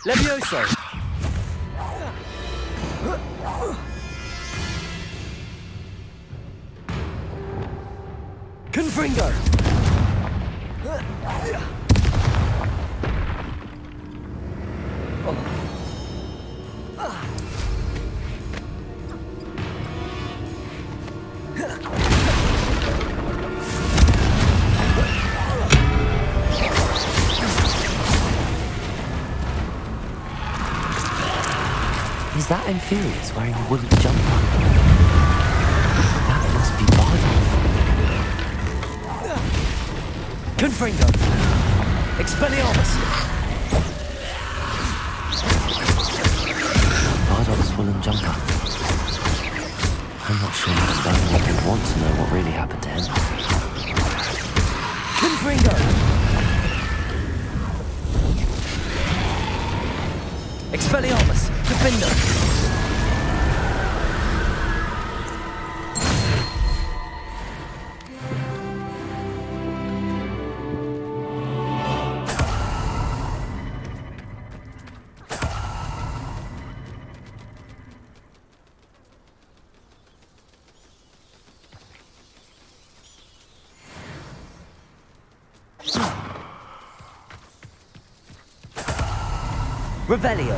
Levioso! Confringo! Is that Infurious wearing a wooden jumper? That must be Bardolph. Confringo! Expelliarmus! Bardolph's woolen jumper. I'm not sure if Bardolph would want to know what really happened to him. Confringo! Expelliarmus! Defender! Revelio.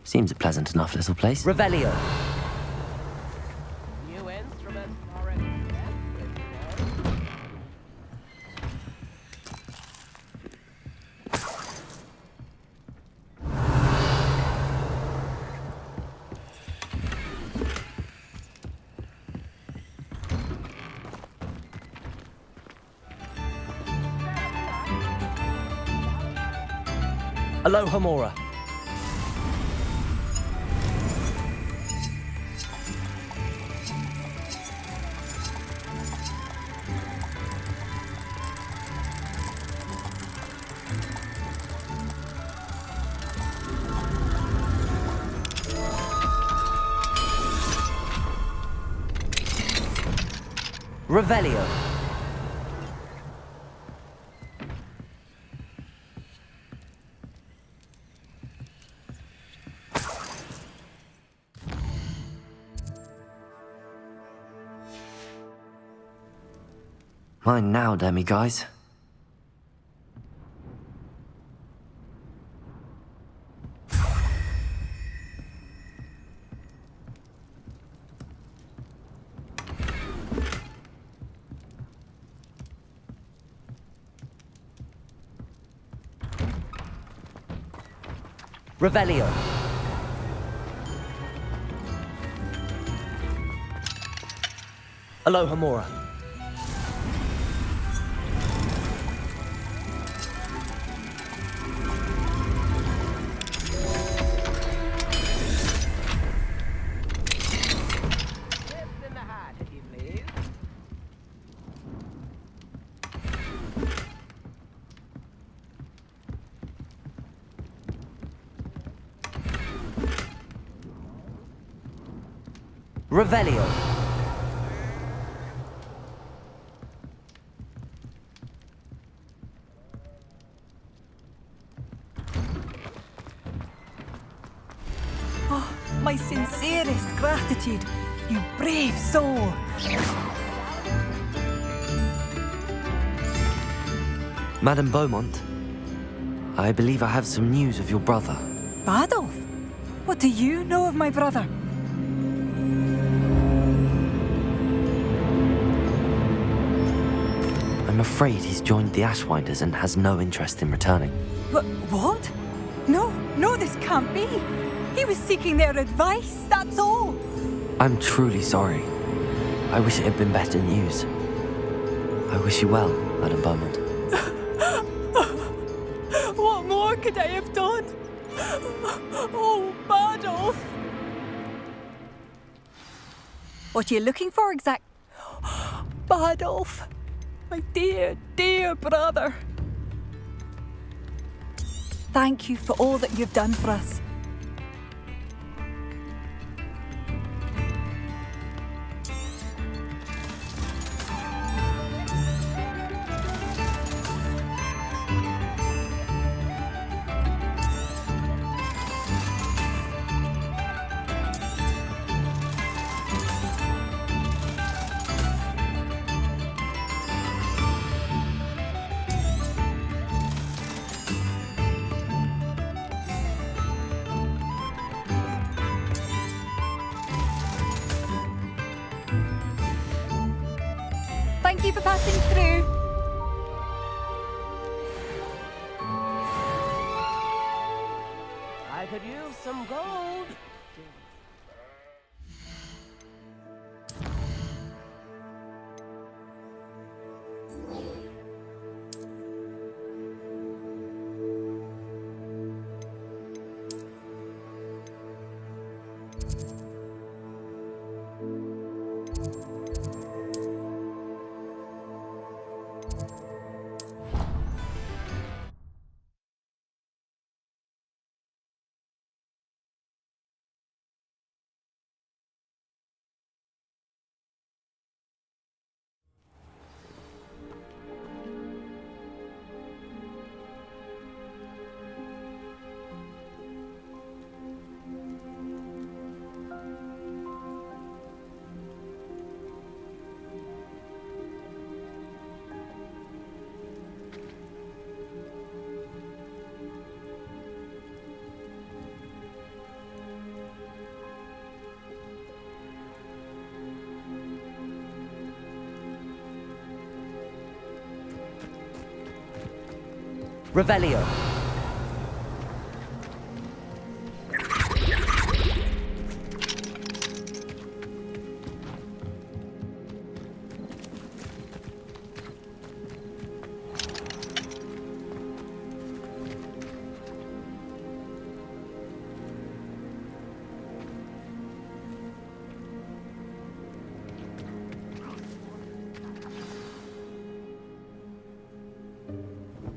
Seems a pleasant enough little place. Revelio. New instruments are expensive, you know. Alohomora. Revelio. Mine now, demi guys. Revelio. Alohomora. Tips in the hat, if you please. Revelio. My sincerest gratitude, you brave soul. Madame Beaumont, I believe I have some news of your brother. Badolf? What do you know of my brother? I'm afraid he's joined the Ashwinders and has no interest in returning. What? No, this can't be. He was seeking their advice, that's all. I'm truly sorry. I wish it had been better news. I wish you well, Madame Beaumont. What more could I have done? Oh, Badolf. What are you looking for exact? Badolf, my dear, dear brother. Thank you for all that you've done for us. Thank you for passing through. I could use some gold. Revelio.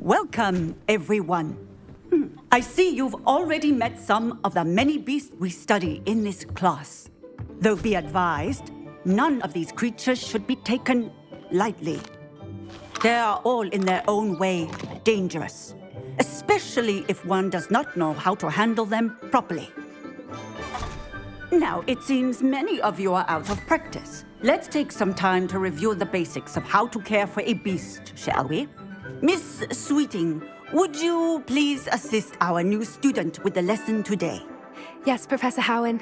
Welcome, everyone. I see you've already met some of the many beasts we study in this class. Though be advised, none of these creatures should be taken lightly. They are all in their own way dangerous, especially if one does not know how to handle them properly. Now, it seems many of you are out of practice. Let's take some time to review the basics of how to care for a beast, shall we? Miss Sweeting, would you please assist our new student with the lesson today? Yes, Professor Howen.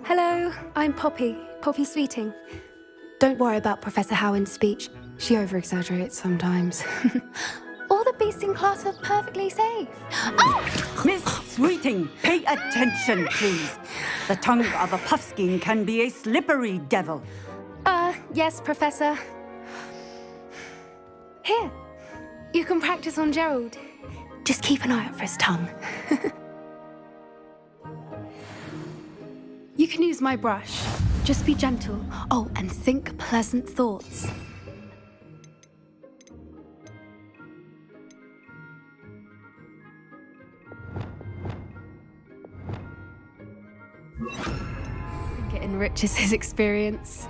Hello, I'm Poppy Sweeting. Don't worry about Professor Howen's speech. She over-exaggerates sometimes. All the beasts in class are perfectly safe. Oh! Miss Sweeting, pay attention, please. The tongue of a puffskein can be a slippery devil. Yes, Professor. Here, you can practice on Gerald. Just keep an eye out for his tongue. You can use my brush. Just be gentle. Oh, and think pleasant thoughts. I think it enriches his experience.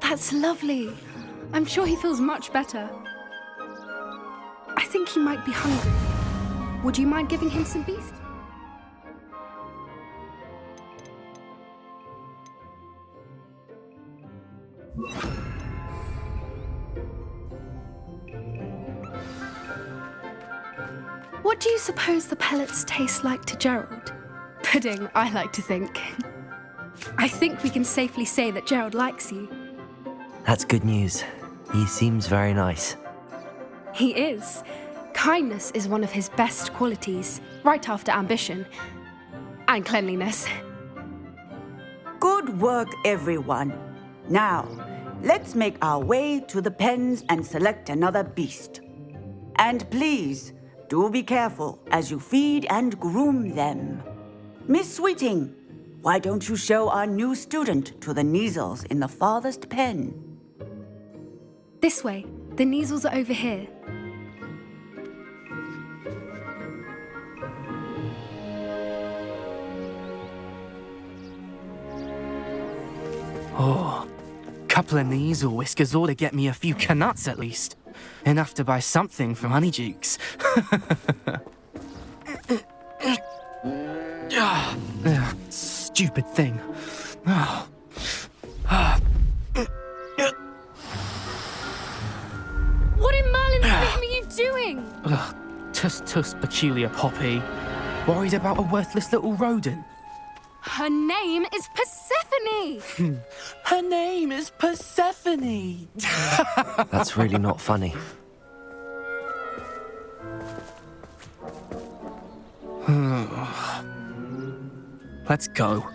That's lovely. I'm sure he feels much better. I think he might be hungry. Would you mind giving him some beast? What do you suppose the pellets taste like to Gerald? Pudding, I like to think. I think we can safely say that Gerald likes you. That's good news. He seems very nice. He is. Kindness is one of his best qualities, right after ambition. And cleanliness. Good work, everyone. Now, let's make our way to the pens and select another beast. And please, do be careful as you feed and groom them. Miss Sweeting, why don't you show our new student to the Neasels in the farthest pen? This way. The Neasels are over here. Oh, couple of Neasel whiskers ought to get me a few canuts at least. Enough to buy something from Honeydukes. Stupid thing. What in Merlin's name are you doing? Tuss, peculiar Poppy. Worried about a worthless little rodent. Her name is Persephone! Her name is Persephone! That's really not funny. Let's go.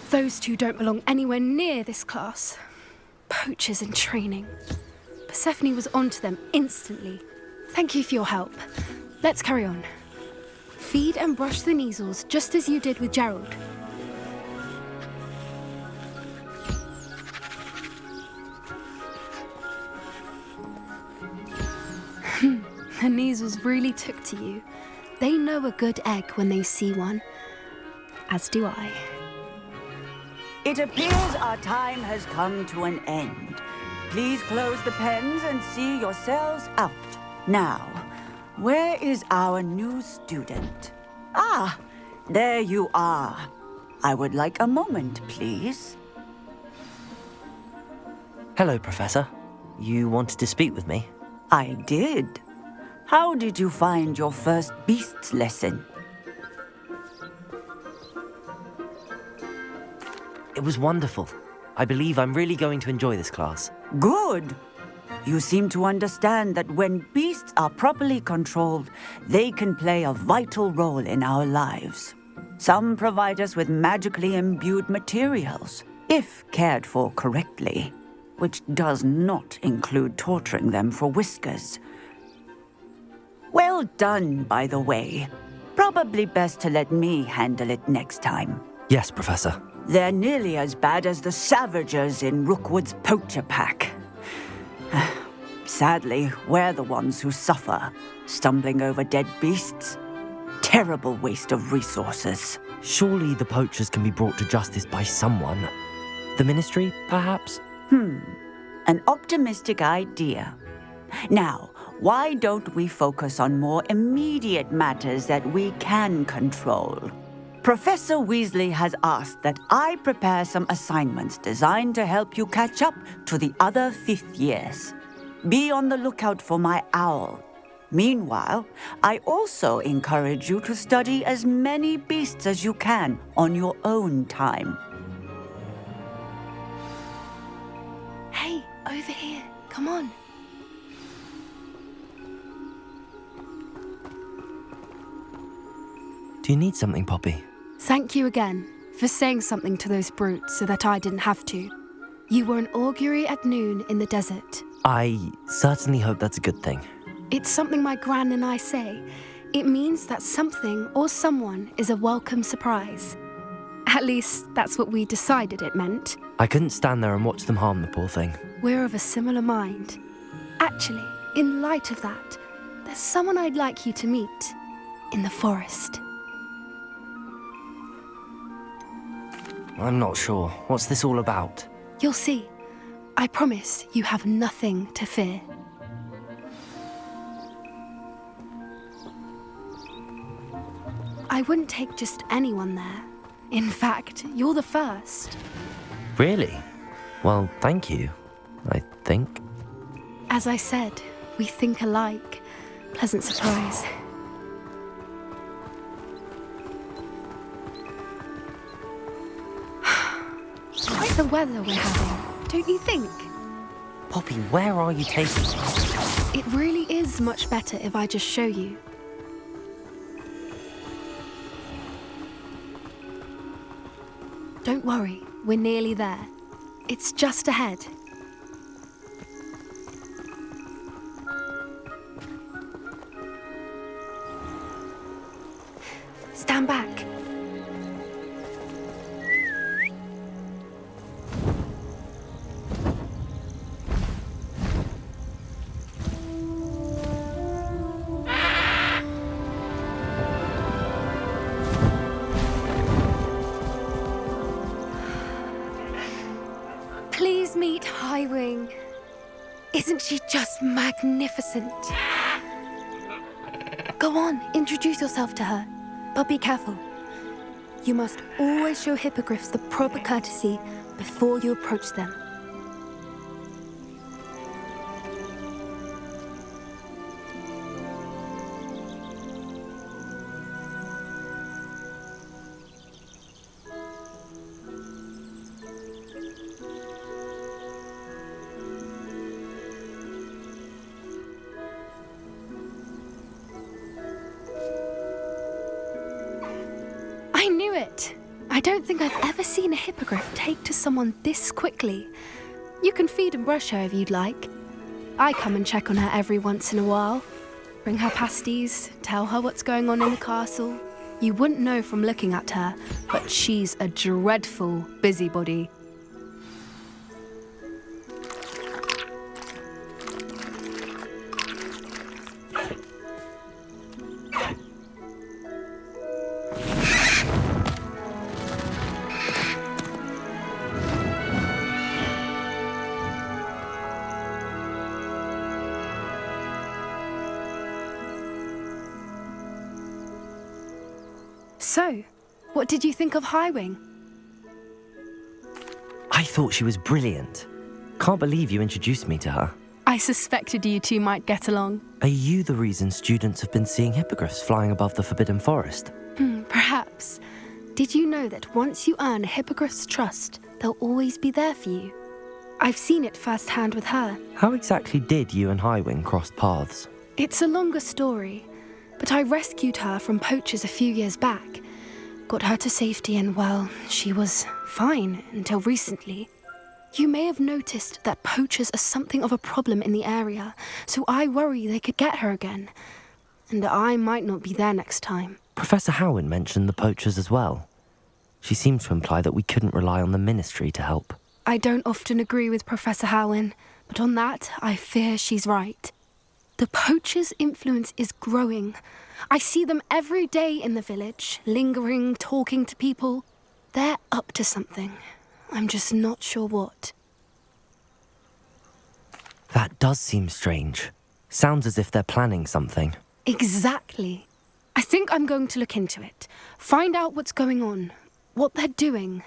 Those two don't belong anywhere near this class. Poachers in training. Persephone was onto them instantly. Thank you for your help. Let's carry on. Feed and brush the Neasels just as you did with Gerald. The Neasels really took to you. They know a good egg when they see one. As do I. It appears our time has come to an end. Please close the pens and see yourselves out. Now, where is our new student? Ah, there you are. I would like a moment, please. Hello, Professor. You wanted to speak with me? I did. How did you find your first beasts lesson? It was wonderful. I believe I'm really going to enjoy this class. Good. You seem to understand that when beasts are properly controlled, they can play a vital role in our lives. Some provide us with magically imbued materials, if cared for correctly, which does not include torturing them for whiskers. Well done, by the way. Probably best to let me handle it next time. Yes, Professor. They're nearly as bad as the Savagers in Rookwood's poacher pack. Sadly, we're the ones who suffer, stumbling over dead beasts. Terrible waste of resources. Surely the poachers can be brought to justice by someone. The Ministry, perhaps? An optimistic idea. Now, why don't we focus on more immediate matters that we can control? Professor Weasley has asked that I prepare some assignments designed to help you catch up to the other fifth years. Be on the lookout for my owl. Meanwhile, I also encourage you to study as many beasts as you can on your own time. Hey, over here. Come on. Do you need something, Poppy? Thank you again for saying something to those brutes so that I didn't have to. You were an augury at noon in the desert. I certainly hope that's a good thing. It's something my gran and I say. It means that something or someone is a welcome surprise. At least, that's what we decided it meant. I couldn't stand there and watch them harm the poor thing. We're of a similar mind. Actually, in light of that, there's someone I'd like you to meet in the forest. I'm not sure. What's this all about? You'll see. I promise you have nothing to fear. I wouldn't take just anyone there. In fact, you're the first. Really? Well, thank you, I think. As I said, we think alike. Pleasant surprise. Quite the weather we're having, don't you think? Poppy, where are you taking me? It really is much better if I just show you. Don't worry, we're nearly there. It's just ahead. Stand back. Please meet Highwing. Isn't she just magnificent? Go on, introduce yourself to her. But be careful. You must always show hippogriffs the proper courtesy before you approach them. I knew it! I don't think I've ever seen a hippogriff take to someone this quickly. You can feed and brush her if you'd like. I come and check on her every once in a while. Bring her pasties, tell her what's going on in the castle. You wouldn't know from looking at her, but she's a dreadful busybody. So, what did you think of Highwing? I thought she was brilliant. Can't believe you introduced me to her. I suspected you two might get along. Are you the reason students have been seeing hippogriffs flying above the Forbidden Forest? Perhaps. Did you know that once you earn a hippogriff's trust, they'll always be there for you? I've seen it firsthand with her. How exactly did you and Highwing cross paths? It's a longer story, but I rescued her from poachers a few years back. Got her to safety and, well, she was fine until recently. You may have noticed that poachers are something of a problem in the area, so I worry they could get her again. And I might not be there next time. Professor Howin mentioned the poachers as well. She seemed to imply that we couldn't rely on the ministry to help. I don't often agree with Professor Howin, but on that, I fear she's right. The poachers' influence is growing. I see them every day in the village, lingering, talking to people. They're up to something. I'm just not sure what. That does seem strange. Sounds as if they're planning something. Exactly. I think I'm going to look into it. Find out what's going on, what they're doing.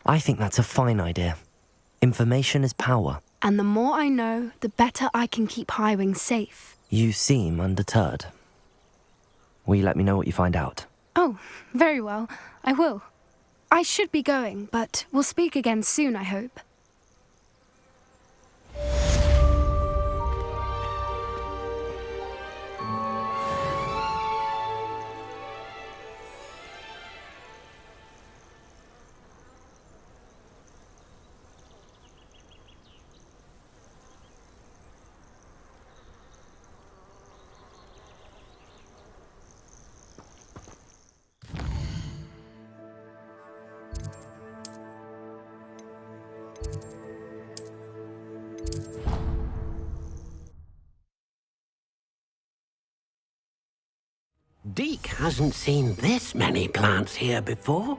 I think that's a fine idea. Information is power. And the more I know, the better I can keep Highwing safe. You seem undeterred. Will you let me know what you find out? Oh, very well. I will. I should be going, but we'll speak again soon, I hope. Deke hasn't seen this many plants here before.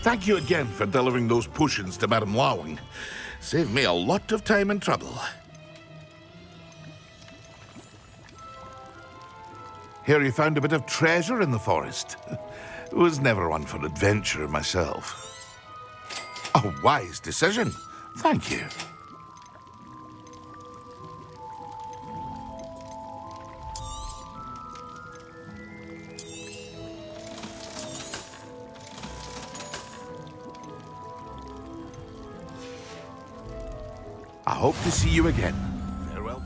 Thank you again for delivering those potions to Madame Lawing. Saved me a lot of time and trouble. Here you found a bit of treasure in the forest. Was never one for adventure myself. A wise decision. Thank you. I hope to see you again. Farewell.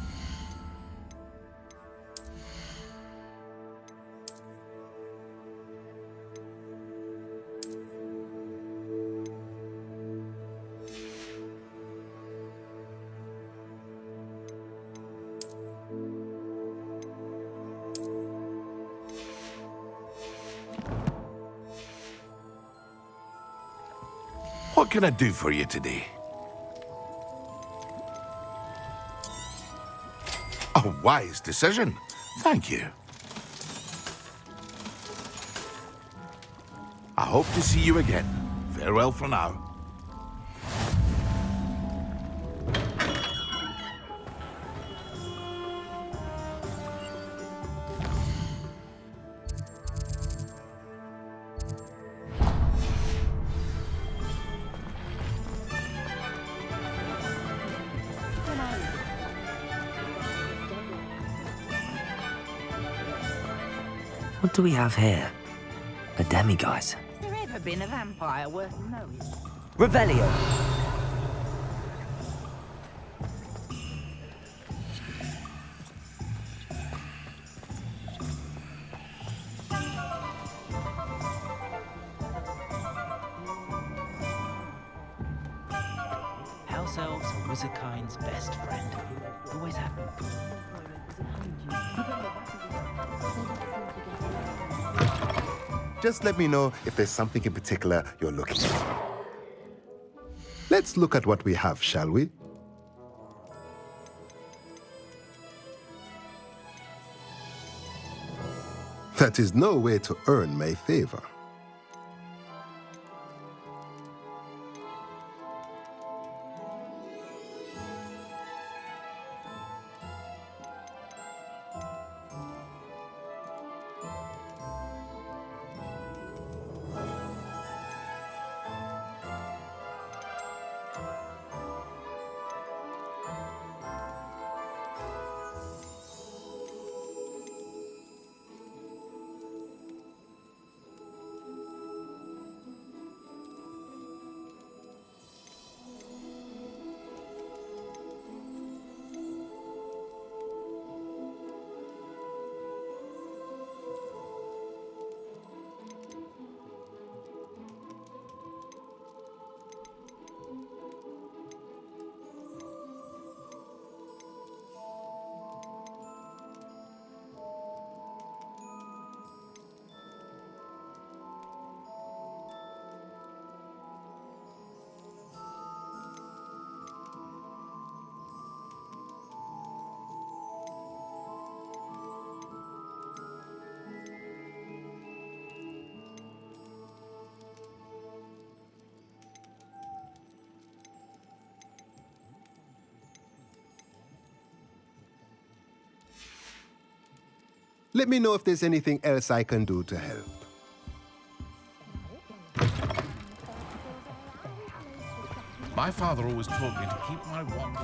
What can I do for you today? A wise decision. Thank you. I hope to see you again. Farewell for now. What do we have here? A demiguise. Has there ever been a vampire worth knowing? Revelio. House elves are wizardkind's best friend. Always have been. Just let me know if there's something in particular you're looking for. Let's look at what we have, shall we? That is no way to earn my favor. Let me know if there's anything else I can do to help. My father always taught me to keep my wand.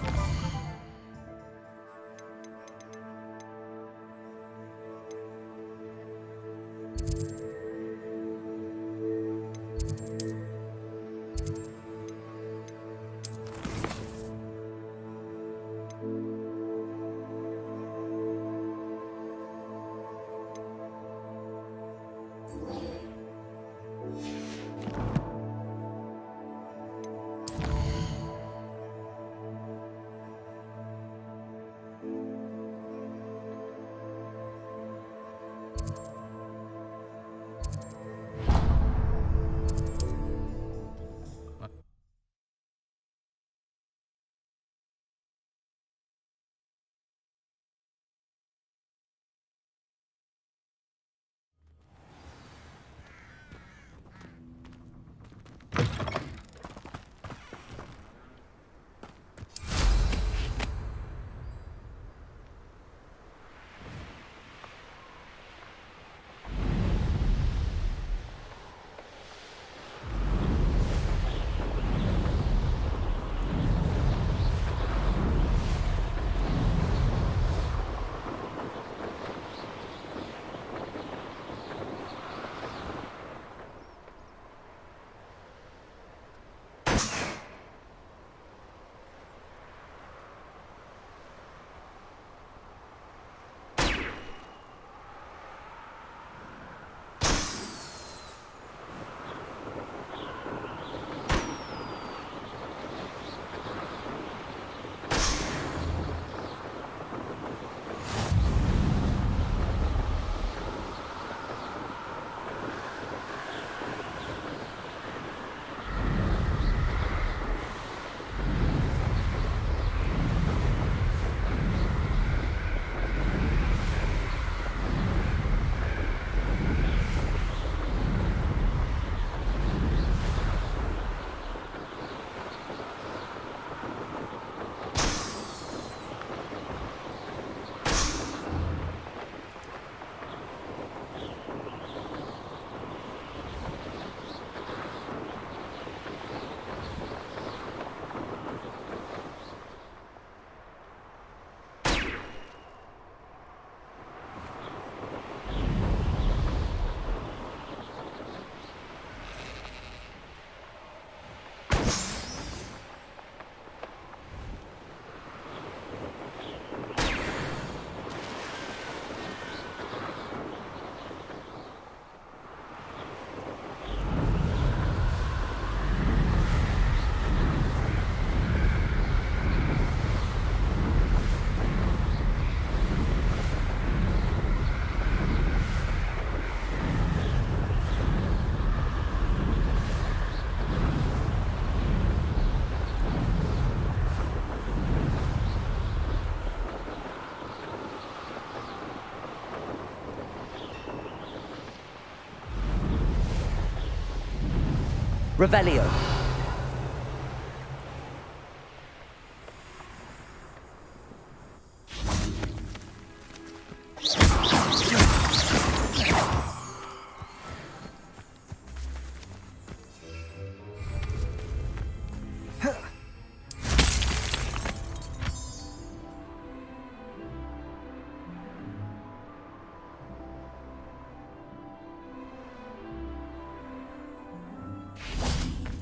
Revelio.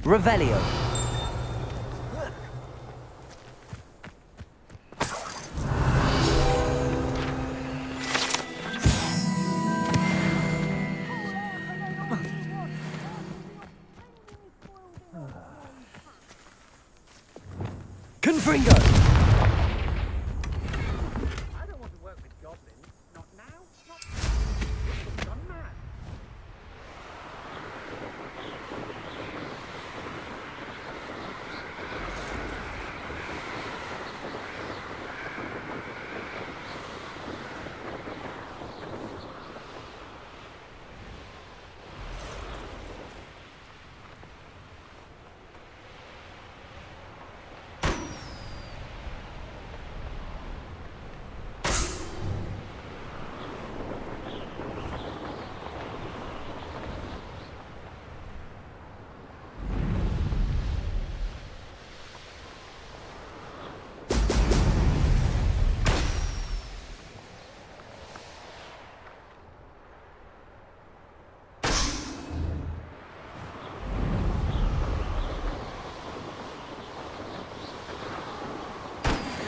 Revelio. Confringo. I don't want to work with goblins. Not now. Not done that.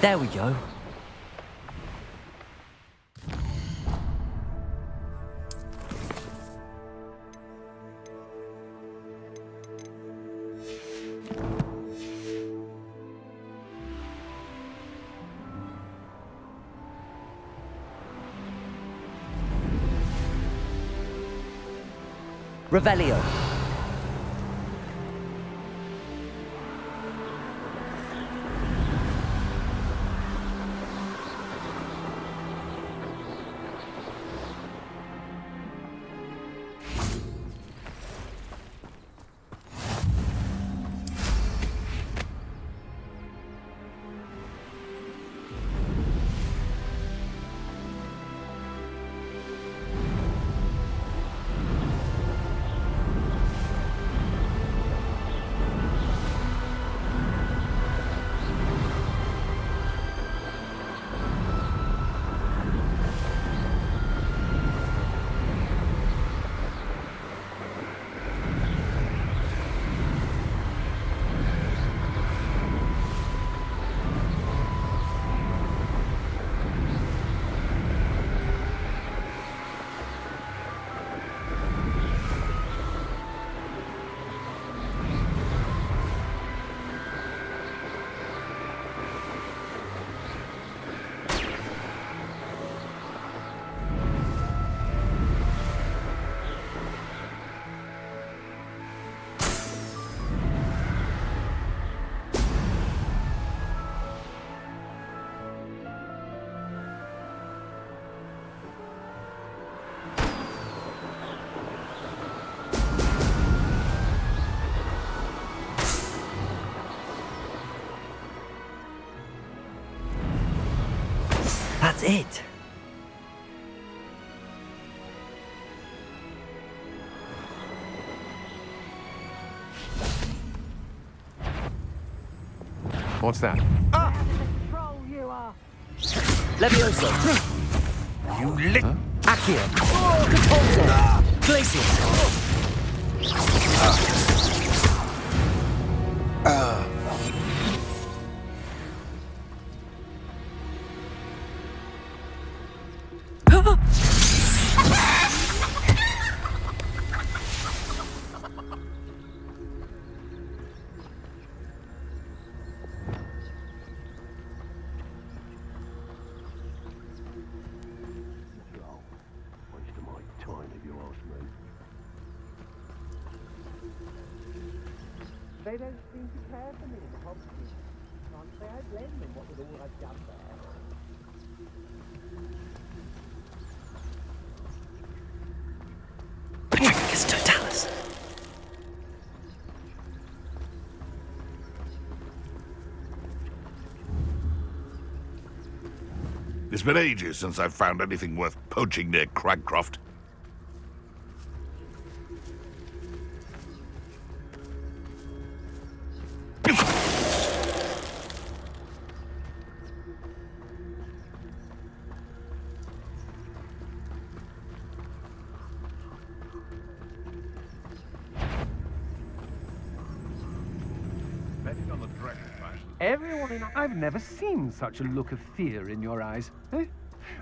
There we go. Revelio. That's it. What's that? Troll you are. Levioso. You lit. Huh? Accio. Compulso. Glacius. They don't seem to care for me in the Hogwarts. Can't say I blame them, what with all I've done there. Patricus Totalis. been ages since I've found anything worth poaching near Cragcroft. Everyone in... I've never seen such a look of fear in your eyes. Eh?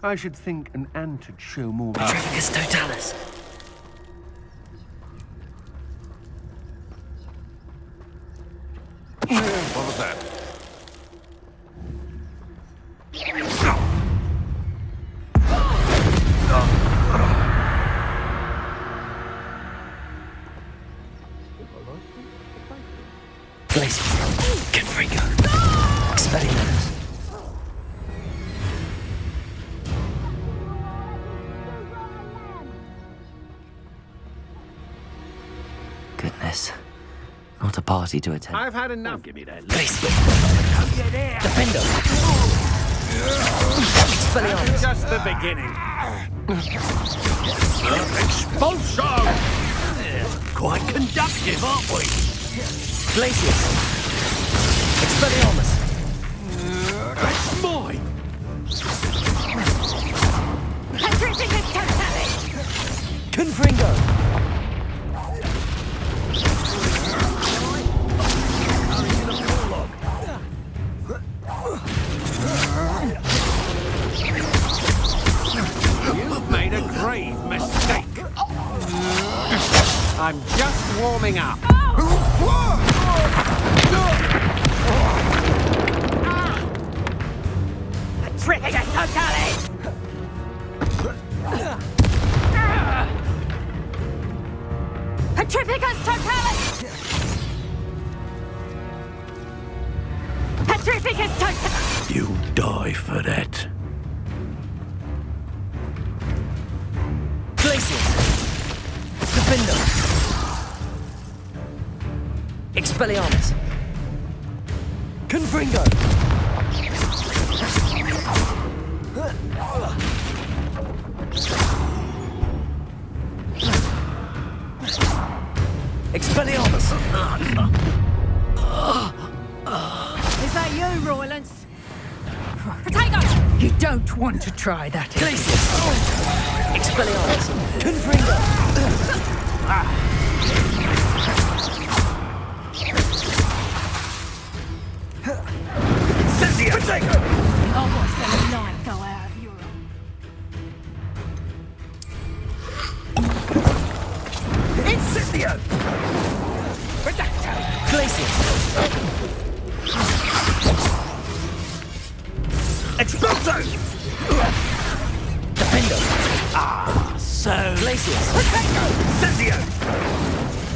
I should think an ant would show more... Trafficus totalis. What was that? Glaciers. Confringo. Expelliarmus. Goodness. Not a party to attend. I've had enough. Give me that. Glaciers. Defendo. Expelliarmus. Just the beginning. Expulsion! Quite conductive, aren't we? Glaciers. Expelliarmus. That's mine! Confringo. You've made a grave mistake. I'm just warming up. Cridsane Central! Petrificus Totalis! Petrificus Totalis! You'll die for that. Glaciers. Defendo. Expelliarmus. Confringo. Expelliarmus. Is that you, Roylance? Potato! You don't want to try that. Glaciers. Expelliarmus. Confringo. Incendio. Potato. I'll watch them alive go out of Europe. Incendio. Glaciers. Expulso. Defendo. So... Glaciers. Incendio!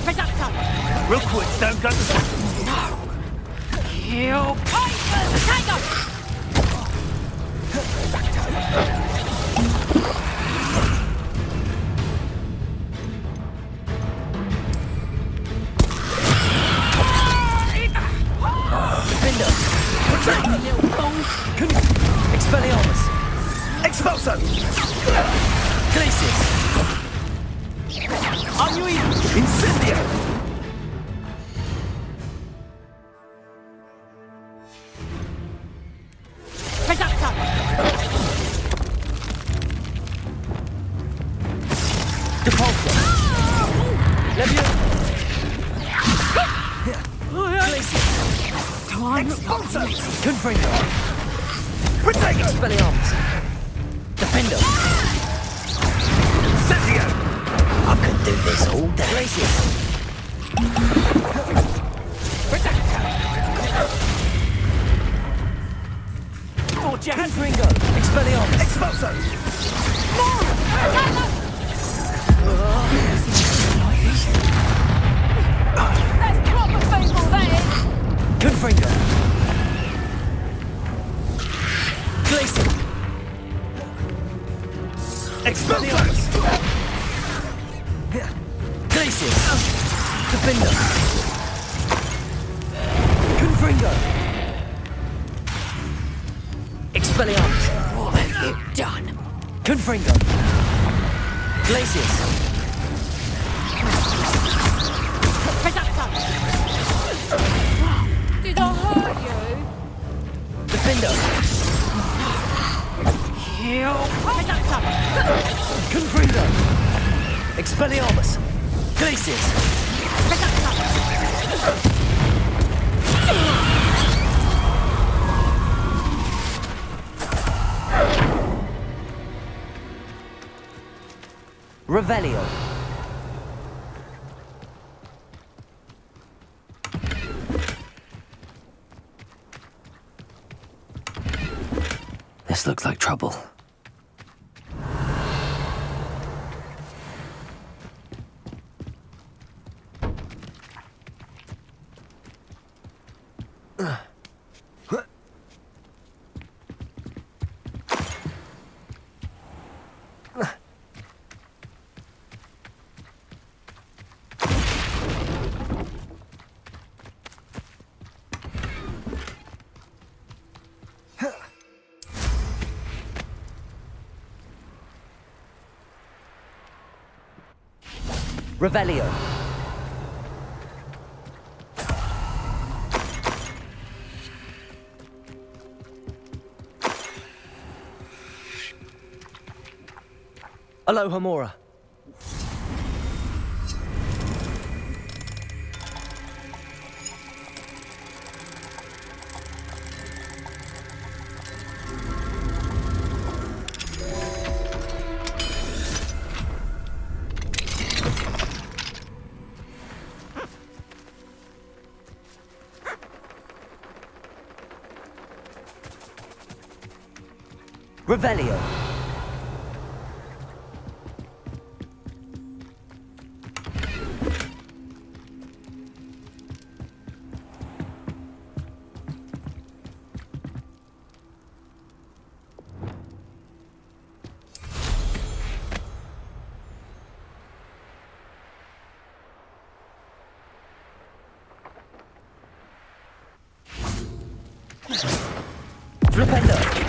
Reducto! Rookwoods don't go to... Kill Potato! Defendo. Expelliarmus. Expulso. Glaciers. Incendio. Reducto! Depulso. Levio. Glaciers. Expulso. Confringo. Expelliarmus. Defendo. Incendio. I could do this all day. Glaciers. Confringo. Expelliarmus. Expulso. That's proper faithful, that is! Confringo. Glacier. Expelliarmus. Glacier. Defender. Confringo. Expelliarmus. Confringo. Glacius. Did I hurt you? Defendo. Confringo. Expelliarmus. Glacius. Revelio. This looks like trouble. Revelio. Alohomora. Revelio. Flipendo.